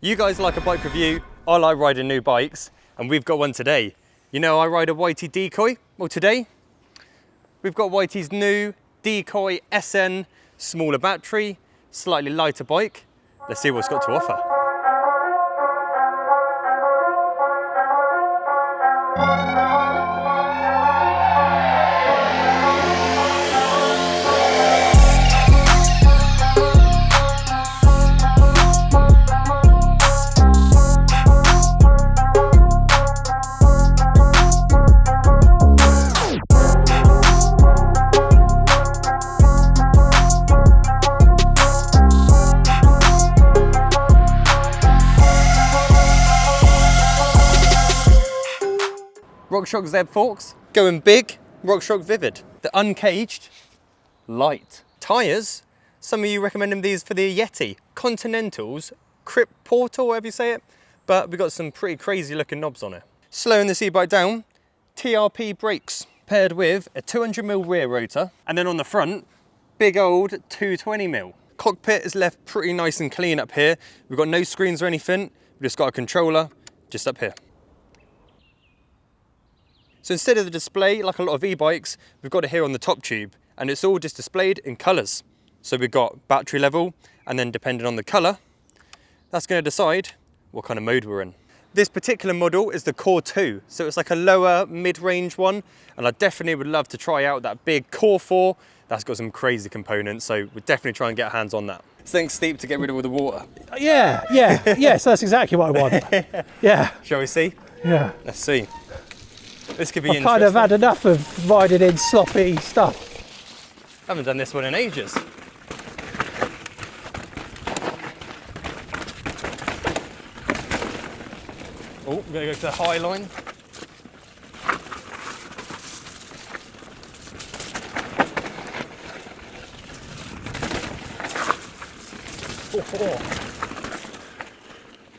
You guys like a bike review, I like riding new bikes, and we've got one today. You know I ride a YT Decoy. Well, today we've got YT's new Decoy SN, smaller battery, slightly lighter bike. Let's see what it's got to offer. RockShox Z forks, going big, RockShox Vivid. The uncaged, light. Tyres, some of you recommending these for the Yeti. Continentals, Crip Portal, whatever you say it, but we've got some pretty crazy looking knobs on it. Slowing this e-bike down, TRP brakes, paired with a 200mm rear rotor, and then on the front, big old 220mm. Cockpit is left pretty nice and clean up here. We've got no screens or anything, we've just got a controller just up here. So instead of the display, like a lot of e-bikes, we've got it here on the top tube, and it's all just displayed in colours. So we've got battery level, and then depending on the colour, that's going to decide what kind of mode we're in. This particular model is the Core 2, so it's like a lower mid-range one, and I definitely would love to try out that big Core 4. That's got some crazy components, so we'll definitely try and get hands on that. Something steep to get rid of all the water. Yes, that's exactly what I want. Yeah. Shall we see? Yeah. Let's see. This could be I've kind of had enough of riding in sloppy stuff. I haven't done this one in ages. Oh, we're going to go to the high line. Oh.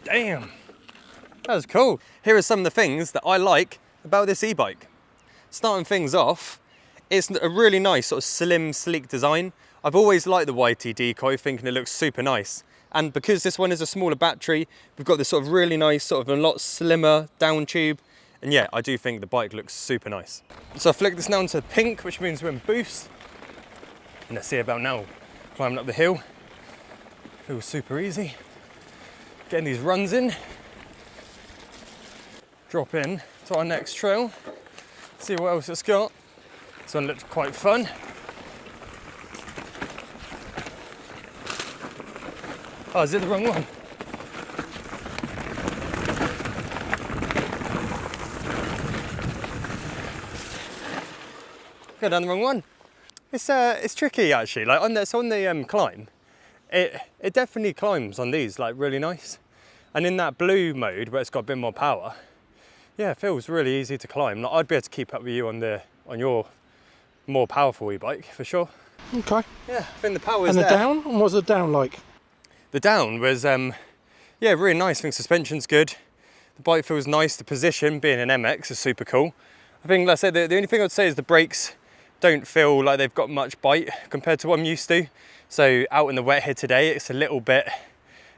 Damn, that was cool. Here are some of the things that I like about this e-bike. Starting things off, it's a really nice sort of slim, sleek design. I've always liked the YT Decoy, thinking it looks super nice. And because this one is a smaller battery, we've got this sort of really nice, sort of a lot slimmer down tube. And yeah, I do think the bike looks super nice. So I flick this now into pink, which means we're in boost. And let's see about now, climbing up the hill. Feels super easy. Getting these runs in. Drop in to our next trail, see what else it's got. This one looks quite fun. Oh, is it the wrong one? Go down the wrong one. It's tricky actually. Like on the climb, it definitely climbs on these like really nice. And in that blue mode where it's got a bit more power, yeah, it feels really easy to climb. Like, I'd be able to keep up with you on your more powerful e-bike for sure. Okay. Yeah, I think the power is there. there. And the down? What was the down like? The down was, yeah, really nice. I think suspension's good. The bike feels nice. The position, being an MX, is super cool. I think, like I said, the only thing I'd say is the brakes don't feel like they've got much bite compared to what I'm used to. So out in the wet here today, it's a little bit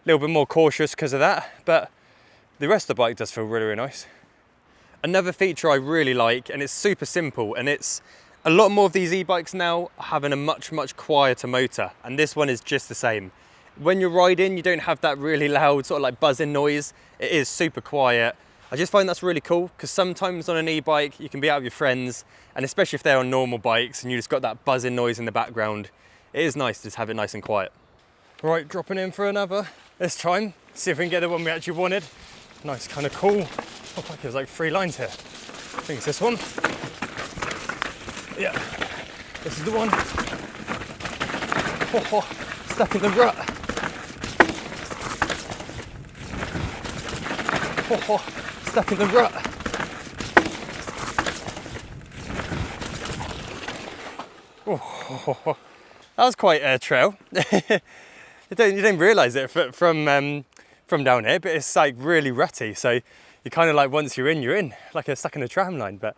more cautious because of that. But the rest of the bike does feel really, really nice. Another feature I really like, and it's super simple, and it's a lot more of these e-bikes now are having a much quieter motor, and this one is just the same. When you're riding, you don't have that really loud sort of like buzzing noise. It is super quiet. I just find that's really cool, because sometimes on an e-bike you can be out with your friends, and especially if they're on normal bikes and you just got that buzzing noise in the background, it is nice to just have it nice and quiet. Right, dropping in for another this time. See if we can get the one we actually wanted. Nice, kind of cool. Looks like there's like 3 lines here. I think it's this one. Yeah, this is the one. Oh, stuck in the rut. Oh, stuck in the rut. Oh, that was quite a trail. You don't realise it from down here, but it's like really rutty. So you kind of like, once you're in, like you're stuck in a tram line, but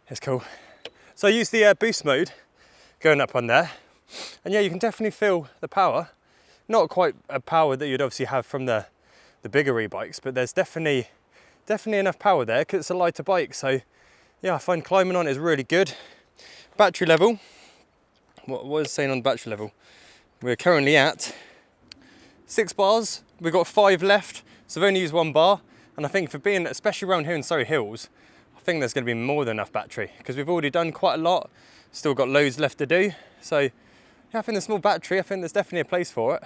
it's cool. So I use the boost mode going up on there, and yeah, you can definitely feel the power. Not quite a power that you'd obviously have from the the bigger e-bikes, but there's definitely enough power there because it's a lighter bike. So yeah, I find climbing on it is really good. Battery level, what is it saying on battery level? We're currently at 6 bars. We've got 5 left, so I've only used 1 bar. And I think for being, especially around here in Surrey Hills, I think there's going to be more than enough battery because we've already done quite a lot. Still got loads left to do. So yeah, I think the small battery, I think there's definitely a place for it.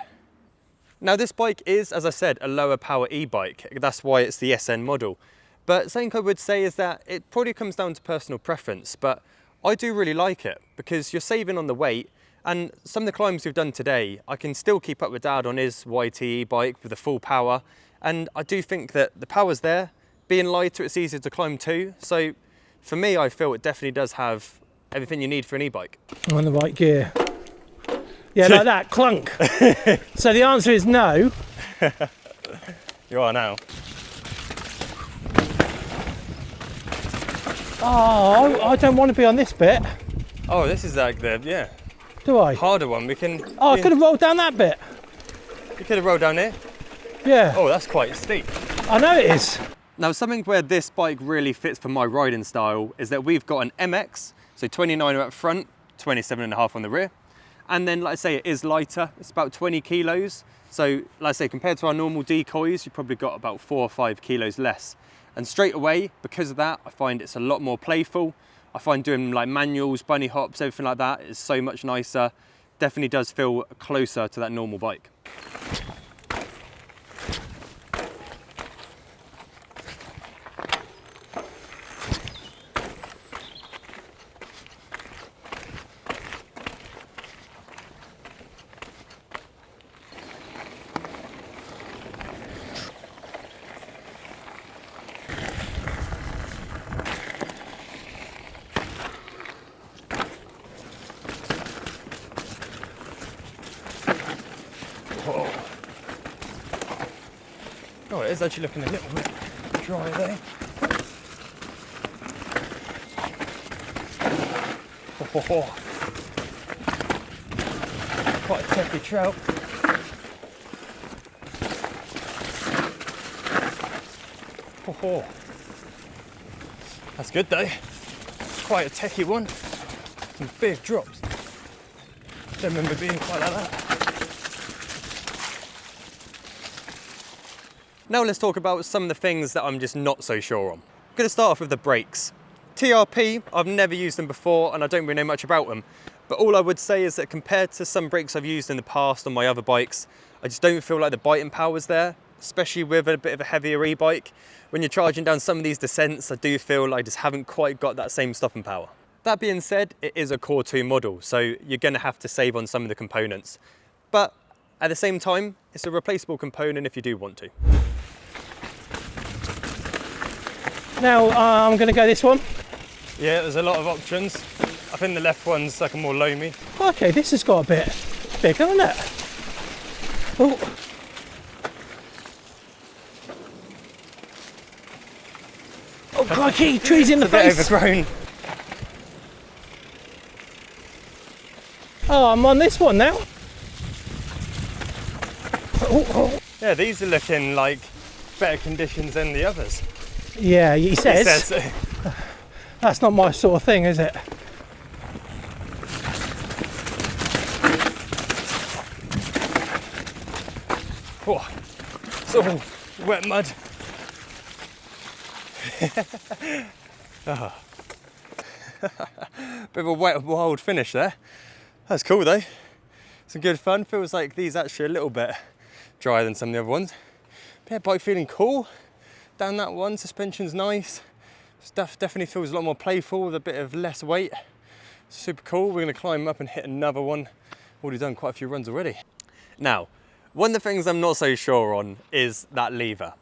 Now this bike is, as I said, a lower power e-bike. That's why it's the SN model. But something I would say is that it probably comes down to personal preference, but I do really like it because you're saving on the weight, and some of the climbs we've done today, I can still keep up with Dad on his YT e-bike with the full power. And I do think that the power's there. Being lighter, it's easier to climb too. So for me, I feel it definitely does have everything you need for an e-bike. I'm on the right gear. Yeah, like that, clunk. So the answer is no. You are now. Oh, I don't want to be on this bit. Oh, this is like the, yeah, Do I? harder one. We can. Oh, I could have rolled down that bit. You could have rolled down here. Yeah. Oh, that's quite steep. I know it is. Now, something where this bike really fits for my riding style is that we've got an MX, so 29 up front, 27.5 on the rear. And then, like I say, it is lighter. It's about 20 kilos. So, like I say, compared to our normal decoys, you've probably got about 4 or 5 kilos less. And straight away, because of that, I find it's a lot more playful. I find doing like manuals, bunny hops, everything like that is so much nicer. Definitely does feel closer to that normal bike. Oh, it is actually looking a little bit dry there. Oh. Quite a techy trout. Oh. That's good though. Quite a techie one. Some big drops. Don't remember being quite like that. Now let's talk about some of the things that I'm just not so sure on. I'm going to start off with the brakes. TRP, I've never used them before and I don't really know much about them. But all I would say is that compared to some brakes I've used in the past on my other bikes, I just don't feel like the biting power's there, especially with a bit of a heavier e-bike. When you're charging down some of these descents, I do feel like I just haven't quite got that same stopping power. That being said, it is a Core 2 model, so you're going to have to save on some of the components. But at the same time, it's a replaceable component if you do want to. Now I'm going to go this one. Yeah, there's a lot of options. I think the left one's like a more loamy. Okay, this has got a bit bigger, hasn't it? Oh. Oh, crikey, trees in the face. It's a bit overgrown. Oh, I'm on this one now. Oh. Yeah, these are looking like better conditions than the others. Yeah, he says. It says That's not my sort of thing, is it? Oh, it's all wet mud. Oh. Bit of a wet, wild finish there. That's cool though. Some good fun. Feels like these actually are a little bit drier than some of the other ones. But yeah, bike feeling cool. Down that one, suspension's nice. Stuff definitely feels a lot more playful with a bit of less weight. Super cool. We're going to climb up and hit another one. Already done quite a few runs already. Now, one of the things I'm not so sure on is that lever.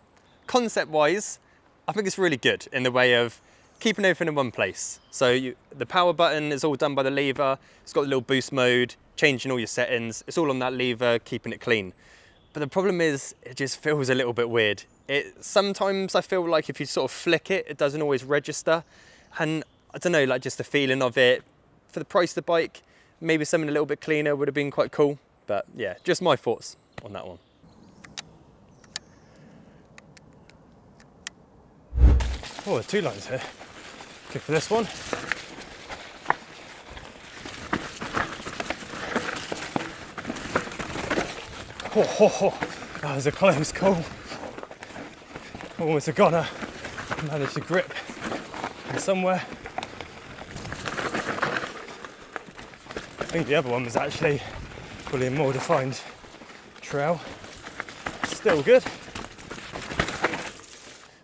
Concept-wise, I think it's really good in the way of keeping everything in one place. So the power button is all done by the lever. It's got a little boost mode, changing all your settings. It's all on that lever, keeping it clean. But the problem is, it just feels a little bit weird. Sometimes I feel like if you sort of flick it, it doesn't always register. And I don't know, like just the feeling of it. For the price of the bike, maybe something a little bit cleaner would have been quite cool. But yeah, just my thoughts on that one. Oh, there's 2 lines here. Go for this one. That was a close call. Almost a goner. Managed to grip somewhere. I think the other one was actually probably a more defined trail. Still good.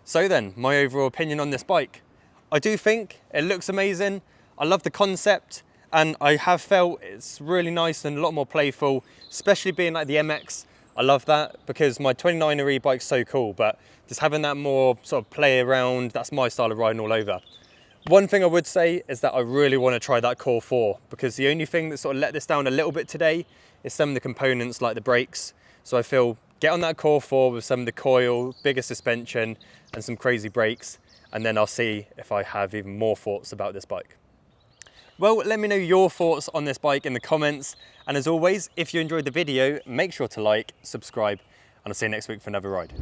So then, my overall opinion on this bike. I do think it looks amazing. I love the concept, and I have felt it's really nice and a lot more playful, especially being like the MX. I love that because my 29er e-bike's so cool, but just having that more sort of play around, that's my style of riding all over. One thing I would say is that I really want to try that Core 4, because the only thing that sort of let this down a little bit today is some of the components like the brakes. So I feel get on that Core 4 with some of the coil, bigger suspension and some crazy brakes, and then I'll see if I have even more thoughts about this bike. Well, let me know your thoughts on this bike in the comments. And as always, if you enjoyed the video, make sure to like, subscribe, and I'll see you next week for another ride.